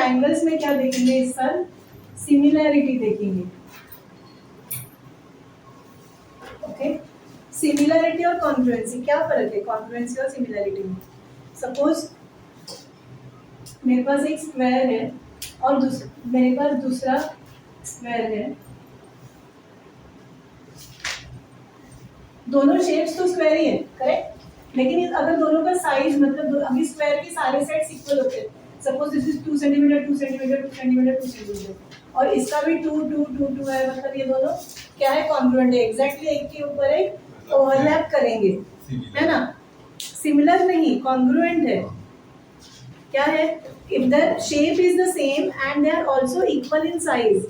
Triangles में क्या देखेंगे इस साल? सिमिलैरिटी देखेंगे। ओके, सिमिलैरिटी और कॉन्ग्रुएंसी, क्या फर्क है कॉन्ग्रुएंसी और सिमिलैरिटी में? सपोज मेरे पास एक स्क्वायर है और मेरे पास दूसरा स्क्वायर है, दोनों शेप्स तो स्क्वायर ही है, करेक्ट, लेकिन अगर दोनों का साइज मतलब अभी स्क्वायर के सारे साइड्स इक्वल होते हैं, suppose this is 2 centimetre 2 centimetre 2 centimetre 2 centimetre और इसका भी 2 2 2 2 है, मतलब ये दोनों क्या है? कॉन्ग्रुएंट है, एग्जैक्टली एक के ऊपर एक ओवरलैप करेंगे, है ना? सिमिलर नहीं, कॉन्ग्रुएंट है। क्या है? If the shape is the same and they are also equal in size,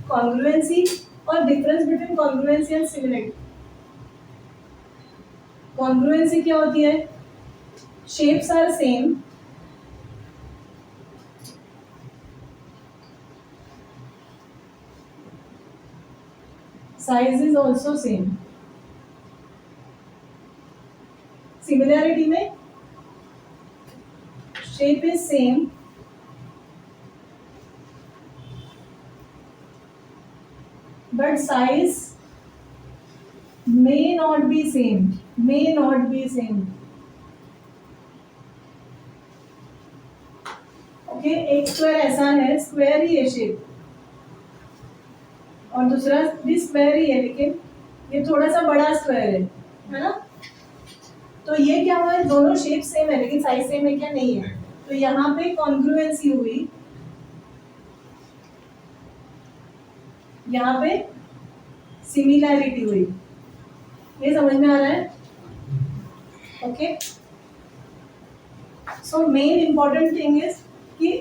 congruency. और difference between congruency and similarity, congruency क्या होती है? Shapes are same, size is also same. Similarity में shape is same but size may not be same, may not be same. Okay, एक square ऐसा है, square ही है shape, और दूसरा भी स्क्वायर ही है लेकिन ये थोड़ा सा बड़ा स्क्वायर है ना? तो ये क्या हुआ? दोनों शेप सेम है लेकिन साइज सेम है क्या? नहीं है। तो यहाँ पे कॉन्ग्रुएंसी हुई, यहाँ पे सिमिलैरिटी हुई। ये समझ में आ रहा है? Okay, so main important thing is कि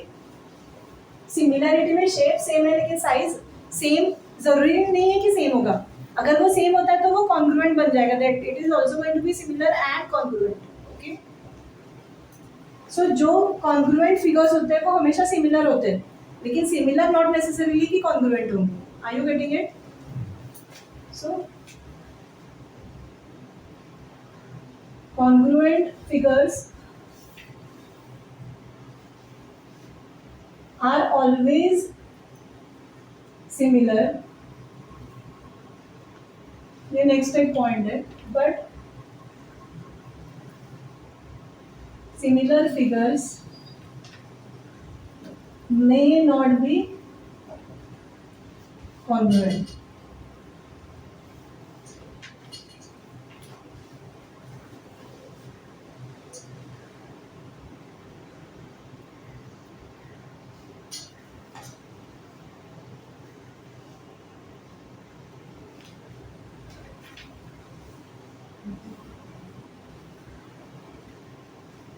सिमिलैरिटी में शेप सेम है लेकिन साइज सेम जरूरी नहीं है कि सेम होगा। अगर वो सेम होता है तो वो कॉन्ग्रुएंट बन जाएगा, that it is also going to be similar and congruent. Okay, so जो कॉन्ग्रुएंट फिगर्स होते हैं वो हमेशा सिमिलर होते हैं, लेकिन सिमिलर नॉट नेसेसरीली कि कॉन्ग्रुएंट होंगे। Are you getting it? So congruent figures are always similar, ये नेक्स्ट एक पॉइंट है, but similar figures may not be congruent.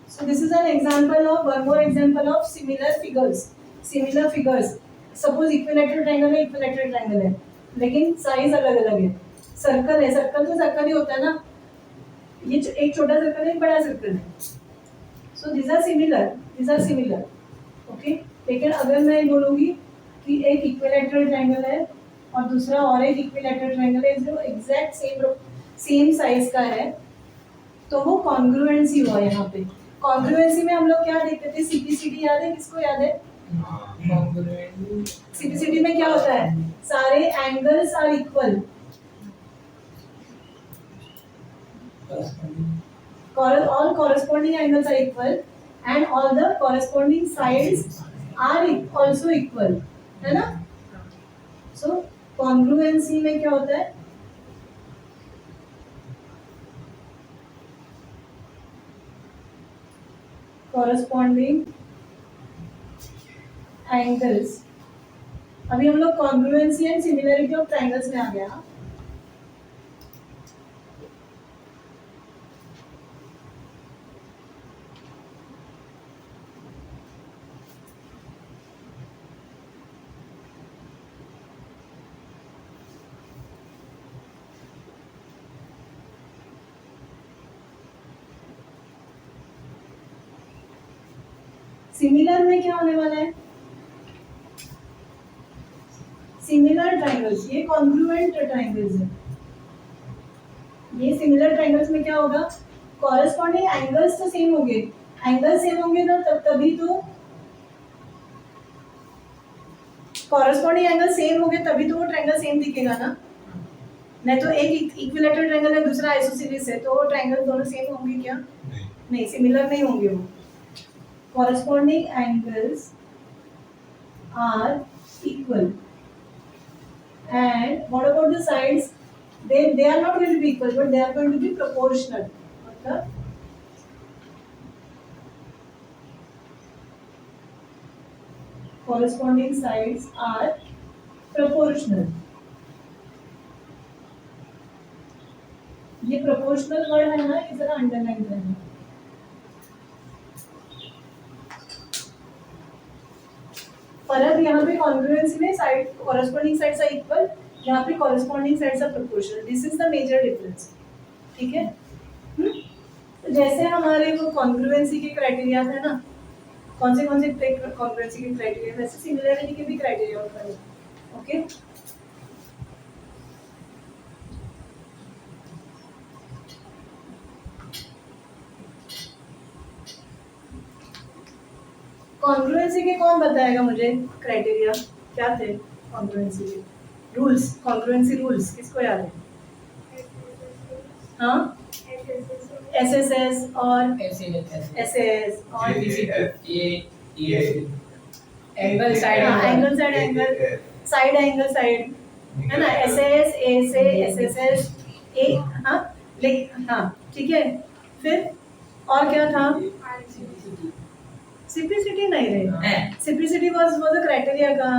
So this is an example of one more example of similar figures. Similar figures. Suppose equilateral triangle है, equilateral triangle है, लेकिन size अलग अलग है। Circle है, सर्कल तो सर्कल ही होता है ना, ये एक छोटा सर्कल है, एक बड़ा सर्कल है। So these are similar, these are similar. Okay? लेकिन अगर मैं बोलूँगी कि एक इक्विलैटरल ट्रायंगल है और दूसरा और एक इक्विलैटरल ट्रायंगल है जो एग्जैक्ट सेम साइज का है, तो वो कॉन्ग्रुएंसी हुआ यहाँ पे। कॉन्ग्रुएंसी में हम लोग क्या देखते थे? सीपीसीटी याद है? किसको याद है? सीपीसीटी में क्या होता है? सारे angles are equal, all corresponding angles are equal and all the corresponding sides are also equal, है ना? So congruency में क्या होता है? corresponding angles, अभी हम लोग congruency and similarity of triangles में आ गया। सिमिलर में क्या होने वाला है? सिमिलर ट्रायंगल्स, ये कॉन्ग्रुएंट ट्रायंगल्स है। ये सिमिलर ट्रायंगल्स में क्या होगा? कॉरेस्पॉन्डिंग एंगल्स तो सेम होंगे, एंगल सेम होंगे तो तभी तो कॉरेस्पॉन्डिंग एंगल सेम हो गए तभी तो वो ट्रायंगल सेम दिखेगा ना, नहीं तो एक इक्विलैटरल ट्रायंगल है दूसरा आइसोसेलेस है तो वो ट्रायंगल दोनों सेम होंगे क्या? नहीं, सिमिलर नहीं होंगे वो। Corresponding angles are equal and what about the sides? They are not going to be equal but they are going to be proportional. मतलब corresponding sides are proportional. ये proportional वर्ड है ना, ये जरा अंडरलाइन करना। फर्क यहाँ पे कॉन्ग्रुएंसी में side corresponding sides are equal, यहाँ पे corresponding sides are proportional. This is the major difference. ठीक है। तो जैसे हमारे वो कॉन्ग्रुएंसी के क्राइटेरिया थे ना, कौन से कॉन्ग्रुएंसी के क्राइटेरिया, वैसे सिमिलरिटी के भी क्राइटेरिया होता है। ओके, कॉन्ग्रुएंसी के कौन बताएगा मुझे क्राइटेरिया क्या थे? कॉन्ग्रुएंसी के रूल्स, कॉन्ग्रुएंसी रूल्स किसको याद है? हाँ, एसएसएस और एसएस और एंगल साइड साइड है ना, एसएस एसे एसएसएस ए। हाँ हाँ ठीक है। फिर और क्या था? सिम्प्लिसिटी नहीं रहे, सिम्प्लिसिटी वाज अ क्राइटेरिया का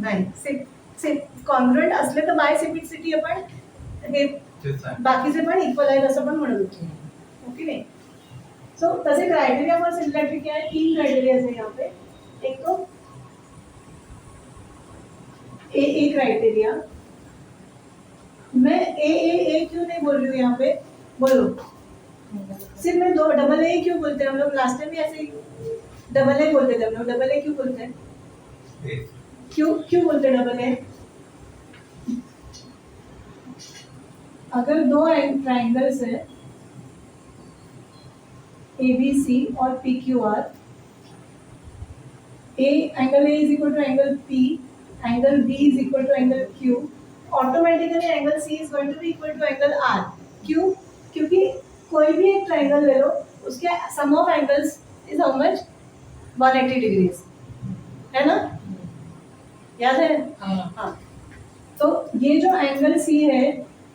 नाही, कॉन्ग्रुएंट असले तर बाय सिम्प्लिसिटी आपण हे बाकीचे पण इक्वल आहेत असं पण म्हणत होतो। ओके नाही, सो तसे क्राइटेरिया फॉर सिमिलरिटी क्या है? 3 क्राइटेरिया है यहाँ पे। एक तो ए क्राइटेरिया, मैं ए क्यों नहीं बोल रही हूँ यहाँ पे? बोलो, सिर्फ मैं दो डबल ए क्यों बोलते हैं हम लोग? लास्ट टाइम भी ऐसे ही डबल ए बोलते थे हम लोग। डबल ए क्यों बोलते हैं? क्यों बोलते हैं डबल ए? अगर दो ट्रायंगल्स है ABC और PQR, angle A is equal to angle P, angle B is equal to angle Q, automatically angle C is going to be equal to angle R। क्यों? क्योंकि कोई भी एक ट्रायंगल ले लो, उसके sum of angles is how much? 180 degrees, है ना? याद है? हाँ। तो ये जो एंगल C है,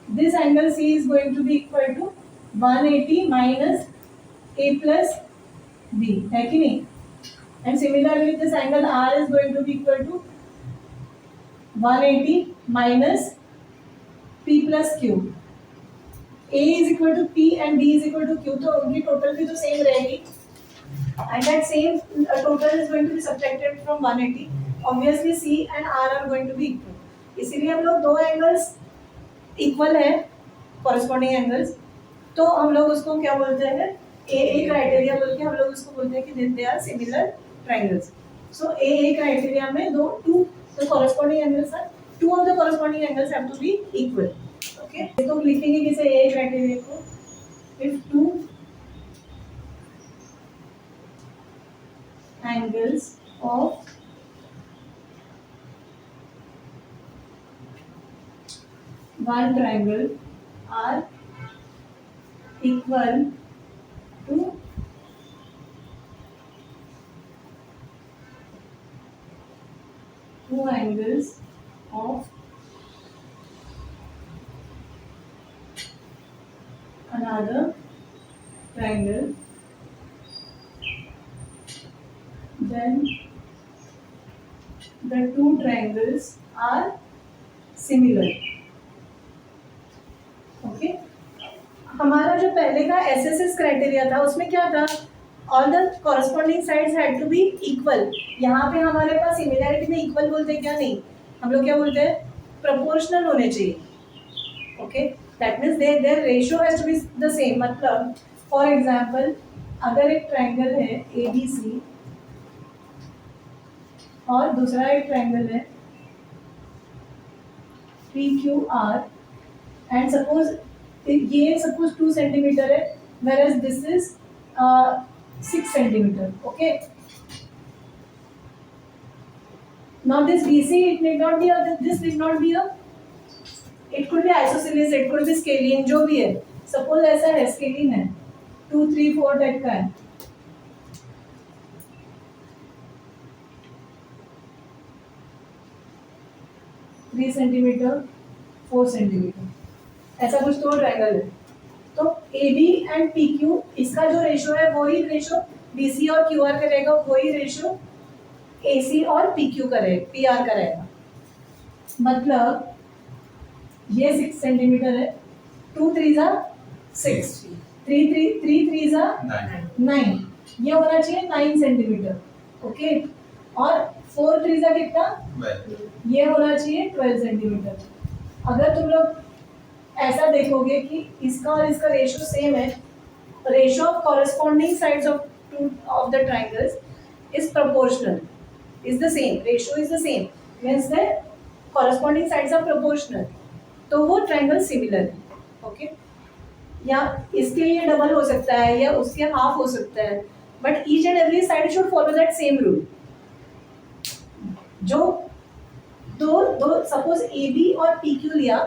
this angle C is going to be equal to 180 minus A plus B, है कि नहीं? And similarly this angle R is going to be equal to 180 minus P plus Q। A is equal to P and B is equal to Q, तो उनकी total भी तो same रहेगी, and that same total is going to be subtracted from 180। Obviously C and R are going to be equal, इसीलिए हम लोग दो angles equal है कॉरेस्पॉन्डिंग एंगल्स, तो हम लोग उसको क्या बोलते हैं? ए क्राइटेरिया बोल के हम लोग उसको बोलते हैं कि they are similar triangles. So A criteria में two the corresponding angles are, two of the corresponding angles have to be equal. Okay, तो लिखेंगे किसे ए क्राइटेरिया को? If two angles of one triangle are equal to two angles of another triangle, then the two triangles are similar। Okay, हमारा जो पहले का SSS criteria था उसमें क्या था? All the corresponding sides had to be equal. यहाँ पे हमारे पास सिमिलरिटी में इक्वल बोलते हैं क्या? नहीं, हम लोग क्या बोलते हैं? प्रोपोर्शनल होने चाहिए। Okay, that means their ratio has to be the same. मतलब फॉर एग्जांपल अगर एक ट्रायंगल है ABC और दूसरा एक ट्रायंगल है PQR, and suppose ये suppose 2 सेंटीमीटर है, whereas this is 6 centimetre. Okay, Now this BC, it need not be a, this need not be a, it could be isosceles, it could be scalene, जो भी है. Suppose ऐसा है, scalene है, 2, 3, 4 type का है. Three centimetre, 4 centimetre, ऐसा कुछ तो ट्रायंगल है. तो A B and P Q, इसका जो रेशो है वही रेशो बी सी और क्यू आर करेगा, वही रेशो ए सी और पी क्यू करेगा, पी आर करेगा. मतलब ये 6 सेंटीमीटर है, 2 3 जा 6, 3 3 जा 9, ये होना चाहिए 9 सेंटीमीटर. ओके, और 4 3 जा कितना, ये होना चाहिए 12 सेंटीमीटर. अगर तुम लोग ऐसा देखोगे कि इसका और इसका रेशो सेम है, ratio of corresponding sides of two of the triangles is proportional, is the same, ratio is the same, means the corresponding sides are proportional, तो वो ट्रायंगल सिमिलर है. ओके, या इसके लिए डबल हो सकता है या उसके हाफ हो सकता है, but each and every side should follow that same rule. जो दो सपोज ए बी और पी क्यू लिया,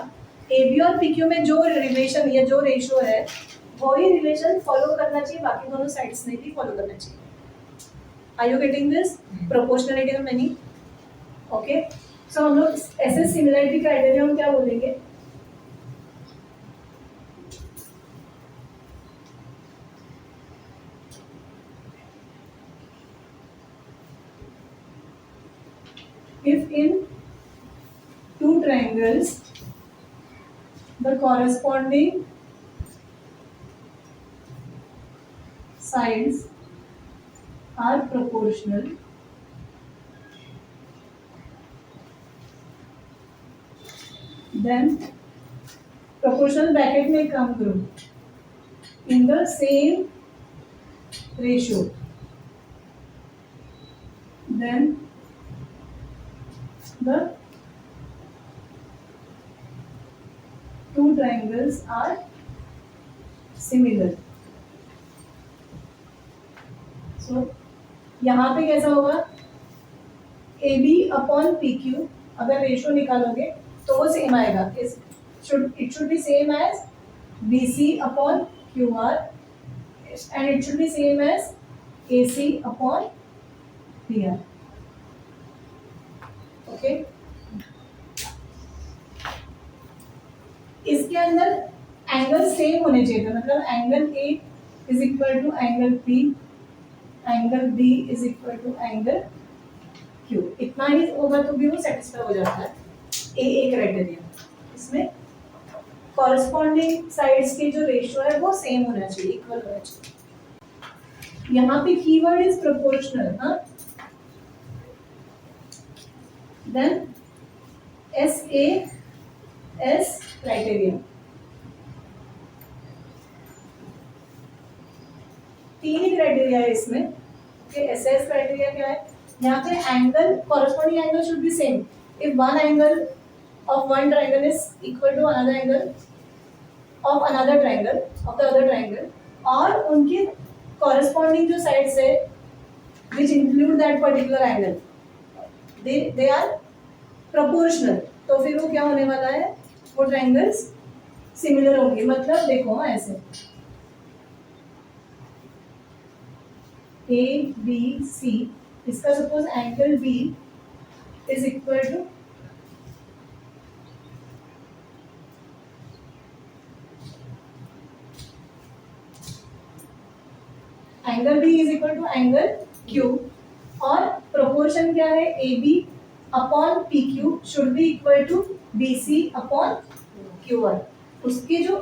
ए बी और पी क्यू में जो रिलेशन या जो रेशो है वही रिलेशन फॉलो करना चाहिए, बाकी दोनों साइड्स ने भी फॉलो करना चाहिए. Are you getting this? Proportionality का मीनिंग. ओके, सो हम लोग ऐसे सिमिलरिटी क्राइटेरिया हम क्या बोलेंगे? If in two triangles the corresponding sides are proportional, then proportional bracket में काम करो, in the same ratio, then the two triangles are similar. So यहाँ पे कैसा होगा? A B upon P Q, अगर रेशो निकालोगे तो वो सेम आएगा. It should be same as B C upon Q R, and it should be same as A C upon P R. Okay, इसके अंदर एंगल सेम होने चाहिए था, मतलब angle A is equal to angle P, angle B is equal to angle Q. इतना ही होगा तो भी वो सेटिस्फाई हो जाता है ए क्राइटेरिया. इसमें कॉरेस्पॉन्डिंग साइड्स के जो रेशियो है वो सेम होना चाहिए, इक्वल होना चाहिए. यहाँ पे कीवर्ड इज प्रोपोर्शनल. हाँ, then SAS criteria. तीन ही क्राइटेरिया है इसमें. SAS क्राइटेरिया क्या है? यहाँ पे angle, corresponding angle should be same. If one angle of one triangle is equal to another angle of another triangle of the other triangle, और उनके कॉरेस्पॉन्डिंग जो साइड्स है which include that particular angle, they are proportional, तो फिर वो क्या होने वाला है? वो ट्रायंगल्स सिमिलर होंगे. मतलब देखो ऐसे ए बी सी, इसका suppose angle B is equal to angle B is equal to angle Q, और प्रोपोर्शन क्या है? A B upon P Q should be equal to B C upon Q R. उसके जो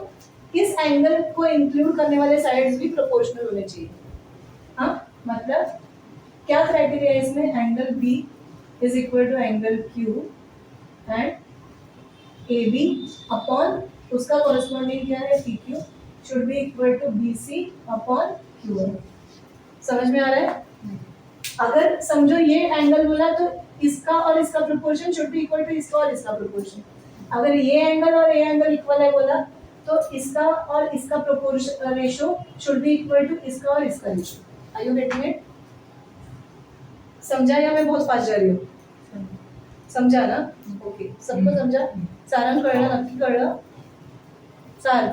इस एंगल को include करने वाले साइड्स भी प्रोपोर्शनल होने चाहिए. हाँ, मतलब क्या क्राइटेरिया है इसमें? Angle B is equal to angle Q and A B upon उसका कॉरेस्पॉन्डिंग क्या है? P Q should be equal to B C upon Q R. समझ में आ रहा है? अगर समझो ये एंगल बोला तो इसका और इसका proportion should be equal to इसका और इसका प्रोपोर्शन. अगर ये एंगल और ये एंगल इक्वल है बोला तो इसका और इसका proportion ratio should be equal to इसका और इसका ratio. Are you getting it? समझा या मैं बहुत फास्ट जा रही हूँ? समझा ना? ओके, सबको समझा? सारंग कळलं? नक्की कळलं? सार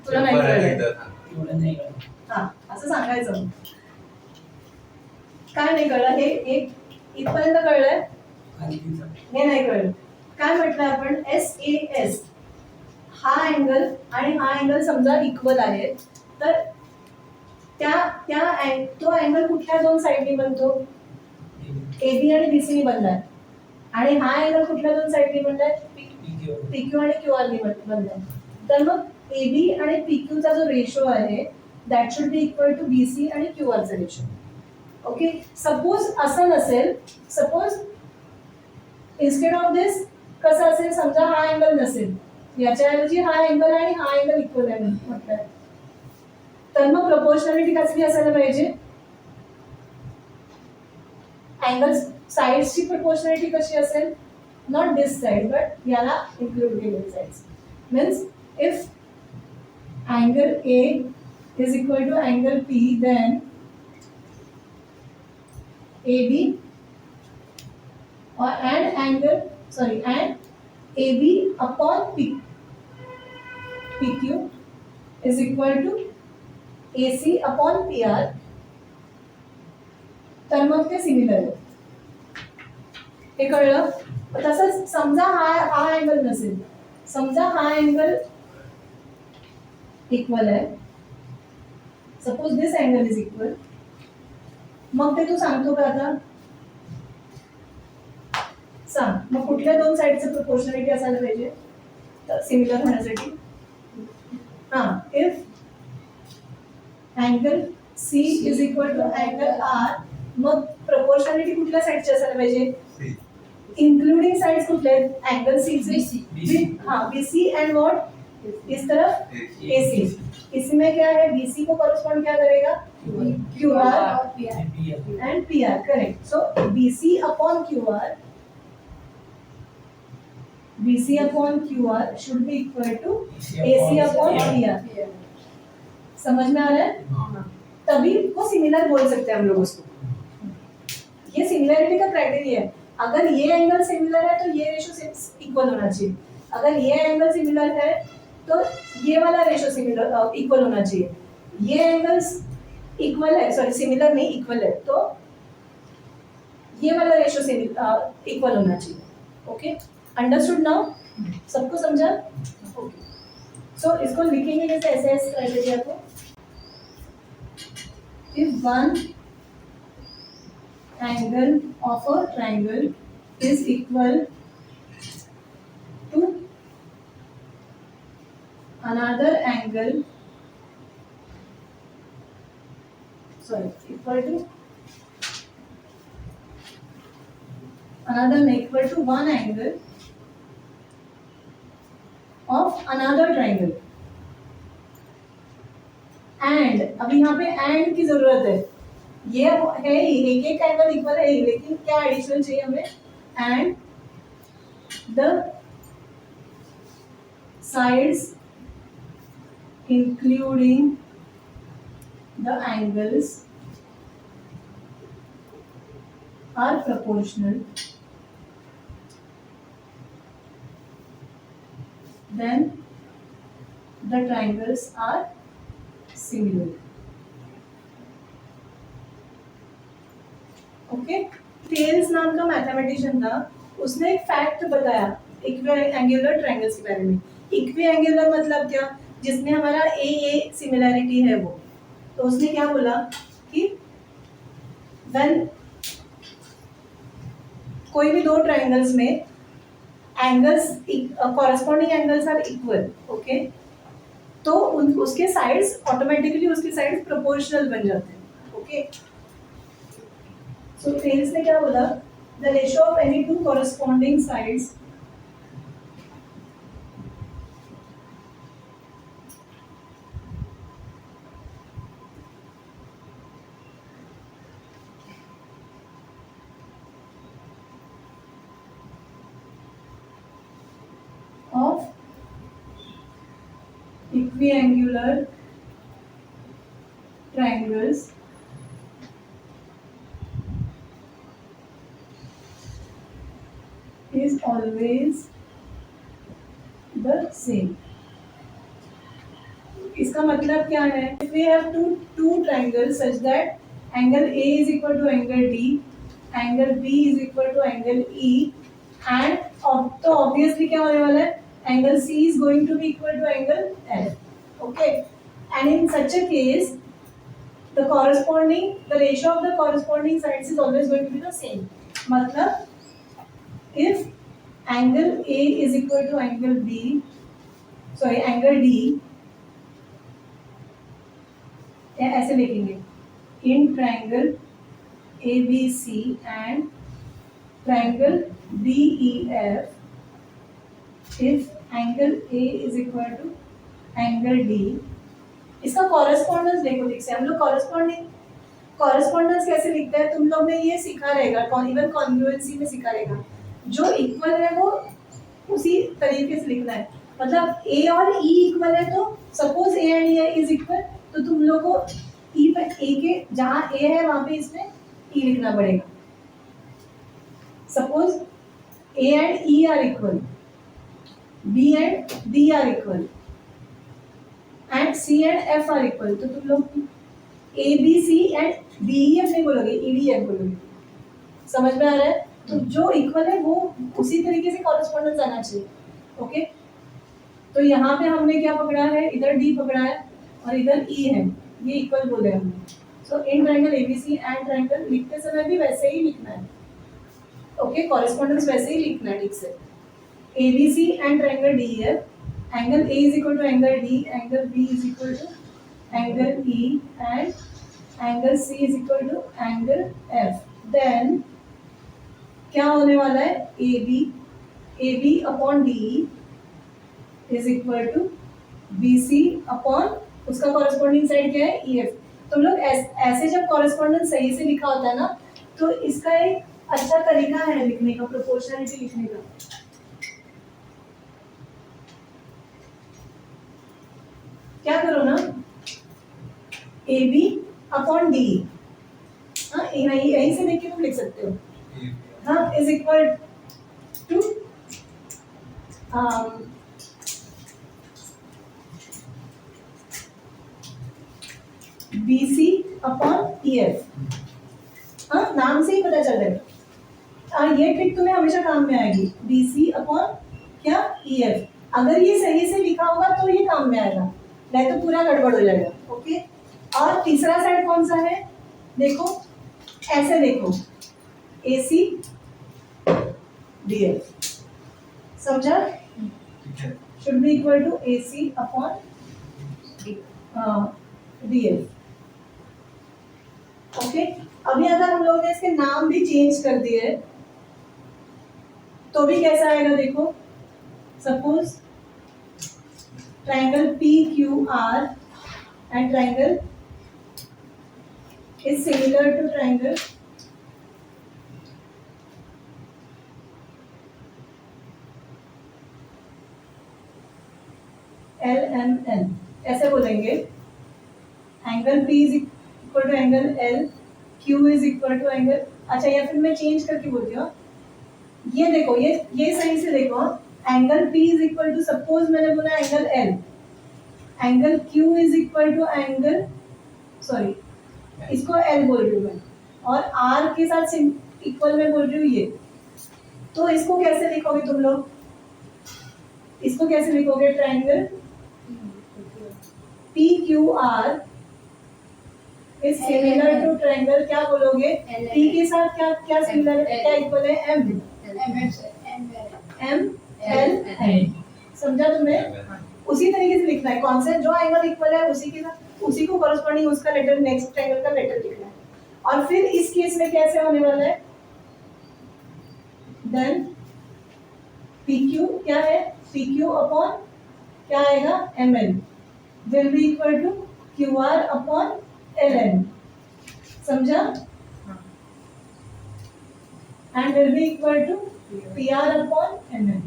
तुला नाही कळलं? एवढं नाही कळलं. हा, असं सांगायचं. काय नाही कळलं? हे एक इथपर्यंत कळलंय? खालतीचं. हे नाही कळलं. काय म्हटलं आपण? SAS हा अँगल आणि हा अँगल समजा इक्वल आहे, तर तो अँगल कुठल्या दोन साईडनी बनतो? AB आणि BC नी बनलाय. आणि हा अँगल कुठल्या दोन साईडनी बनलाय? PQ आणि QR नी बनलाय. तर मग AB आणि PQ चा जो रेशो आहे that should be equal to BC आणि QR चा रेशो. ओके, सपोज असं नसेल, सपोज इन्स्टेड ऑफ दिस कसं असेल, समजा हा अँगल नसेल, याच्याऐवजी हा अँगल आणि हा अँगल इक्वल आहे म्हटलंय, तर मग प्रपोर्शनॅलिटी कसली असायला पाहिजे? अँगल्स साइड्सची प्रपोर्शनॅलिटी कशी असेल? नॉट दिस साइड बट याला इन्क्लूड केलेली sides. Means if angle A is equal to angle P, then AB and AB upon PQ is equal to AC upon PR. तर मग ते सिमिलर आहे. हे कळलं? तसंच समजा हा अँगल नसेल, समजा हा अँगल इक्वल आहे, suppose this angle is equal, मग ते तू सांगतो का आता? सांग, मग कुठल्या दोन साइडचं प्रपोर्शनॅलिटी असायला पाहिजे सिमिलर होण्यासाठी? हा, if angle C is equal to angle R, मग प्रपोर्शनॅलिटी कुठल्या साइडची असायला पाहिजे? इंक्लूडिंग साइड्स कुठले आहेत? अँगल C चे हाँ BC एंड व्हाट इस तरफ AC. इसमें क्या है? BC को कॉरेस्पॉन्ड क्या करेगा? QR and PR. Correct. So BC upon QR should be equal to AC upon PR. समझ में आ रहा है? तभी को सिमिलर बोल सकते हैं हम लोग उसको. ये सिमिलरिटी का क्राइटेरिया है. अगर ये एंगल सिमिलर है तो ये रेशो इक्वल होना चाहिए. अगर ये एंगल सिमिलर है तो ये वाला रेशो सिमिलर इक्वल होना चाहिए. ये एंगल्स इक्वल है, सॉरी सिमिलर नहीं इक्वल है, तो ये वाला रेशो इक्वल होना चाहिए. Okay, understood now? सबको समझा? ओके, सो इसको लिखेंगे कैसे एसएस क्राइटेरिया को? If one angle of a triangle is equal to another angle, equal to one angle of another triangle. And अभी यहाँ पे एंड की जरूरत है. ये है ही, एक एंगल इक्वल है ही, लेकिन क्या एडिशनल चाहिए हमें? And the sides including the angles are proportional, then the triangles are similar. Okay, Thales नाम का मैथमेटिशियन था, उसने एक फैक्ट बताया इक्विएंगुलर ट्रायंगल्स के बारे में. इक्विएंगुलर मतलब क्या? जिसमें हमारा ए सिमिलैरिटी है वो. तो उसने क्या बोला कि व्हेन कोई भी दो ट्रायंगल्स में angles corresponding angles are equal, okay, तो उसके साइड्स ऑटोमेटिकली उसके साइड्स प्रोपोर्शनल बन जाते हैं. ओके, सो थेल्स ने क्या बोला? The ratio of any two corresponding sides of equiangular triangles is always the same. इसका मतलब क्या है? If we have two triangles such that angle A is equal to angle D, angle B is equal to angle E, and तो obviously क्या होने वाला है? Angle C is going to be equal to angle F. Okay, and in such a case, the ratio of the corresponding sides is always going to be the same. मतलब if angle A is equal to angle angle D, ऐसे लिखेंगे in triangle ABC and triangle DEF, if angle A is equal to angle D, इसका correspondence देखो ठीक से। हम लोग correspondence कैसे लिखते हैं तुम लोग ने ये सीखा रहेगा, इवन कॉन्ग्रुएंसी में सीखा रहेगा। जो इक्वल है वो उसी तरीके से लिखना है। मतलब A और E इक्वल है तो suppose A and E is equal, तो तुम लोग को ए के जहां ए है वहां पे इसमें ई लिखना पड़ेगा। Suppose A and E are equal, B and D are equal, and C and F are equal, तो तुम लोग A B C and D E F नहीं बोलोगे, ई डी एफ बोलोगे। समझ में आ रहा है? तो जो इक्वल है वो उसी तरीके से कॉरेस्पॉन्डेंस आना चाहिए। ओके, तो यहाँ पे हमने क्या पकड़ा है? इधर डी पकड़ा है और इधर ई है, ये इक्वल बोले हमने। So in triangle ABC and triangle लिखते समय भी वैसे ही लिखना है। ओके, कॉरेस्पॉन्डेंस वैसे ही लिखना है ठीक से। ABC and triangle DEF, angle A is equal to angle D, angle B is equal to angle E, and angle C is equal to angle F. Then क्या होने वाला है? A B upon D is equal to B C upon उसका corresponding side क्या है? E F. तुम लोग ऐसे जब कॉरेस्पॉन्डेंस सही से लिखा होता है ना, तो इसका एक अच्छा तरीका है लिखने का, प्रोपोर्शनलिटी लिखने का। क्या करो ना, ए बी अपॉन डी, हाँ यहीं से देख के तुम लिख सकते हो। हाँ, is equal to BC upon EF। हाँ, नाम से ही पता चल रहा है। और ये ट्रिक तुम्हें हमेशा काम में आएगी, BC अपॉन क्या? EF। अगर ये सही से लिखा होगा तो ये काम में आएगा, नहीं तो पूरा गड़बड़ हो जाएगा। ओके, और तीसरा साइड कौन सा है? देखो ऐसे देखो, AC DF, समझा? Should be equal to AC upon DF। Okay, अभी अगर हम लोगों ने इसके नाम भी चेंज कर दिए तो भी कैसा आएगा? देखो, suppose triangle PQR and triangle is similar to triangle LMN, ऐसे बोलेंगे। Angle P is equal to angle L, Q is equal to angle, अच्छा या फिर मैं चेंज करके बोलती हूँ। ये देखो, ये सही से देखो, angle P is equal to, suppose मैंने बोला angle L, angle Q is equal to angle, sorry इसको L बोल रही हूँ मैं, और R के साथ इक्वल में बोल रही हूँ ये। तो इसको कैसे लिखोगे तुम लोग? इसको कैसे लिखोगे? Triangle PQR is similar to triangle, क्या बोलोगे? P के साथ क्या सिमिलर है, क्या इक्वल है? ML। समझा तुम्हें? उसी तरीके से लिखना है कॉन्सेप्ट, जो एंगल इक्वल है उसी के साथ, उसी को कॉरेस्पॉन्डिंग उसका लेटर, नेक्स्ट ट्रायंगल का लेटर लिखना है। और फिर इस केस में कैसे होने वाला है? देन PQ क्या है? PQ अपॉन क्या आएगा? ML will be equal to QR upon LN, समझा? And will be equal to PR upon MN।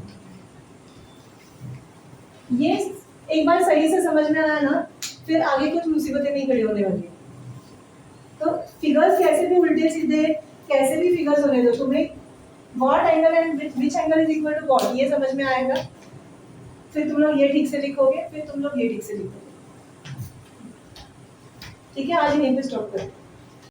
ये एक बार सही से समझ में आया ना, फिर आगे कुछ मुसीबतें नहीं खड़ी होने वाली। तो फिगर्स कैसे भी उल्टे सीधे कैसे भी फिगर्स होने दो, तुम्हें god angle and which angle is equal to god, ये समझ में आएगा। फिर तुम लोग ये ठीक से लिखोगे, फिर तुम लोग ये ठीक से लिखोगे। ठीक है, आज यहीं पे स्टॉप करें।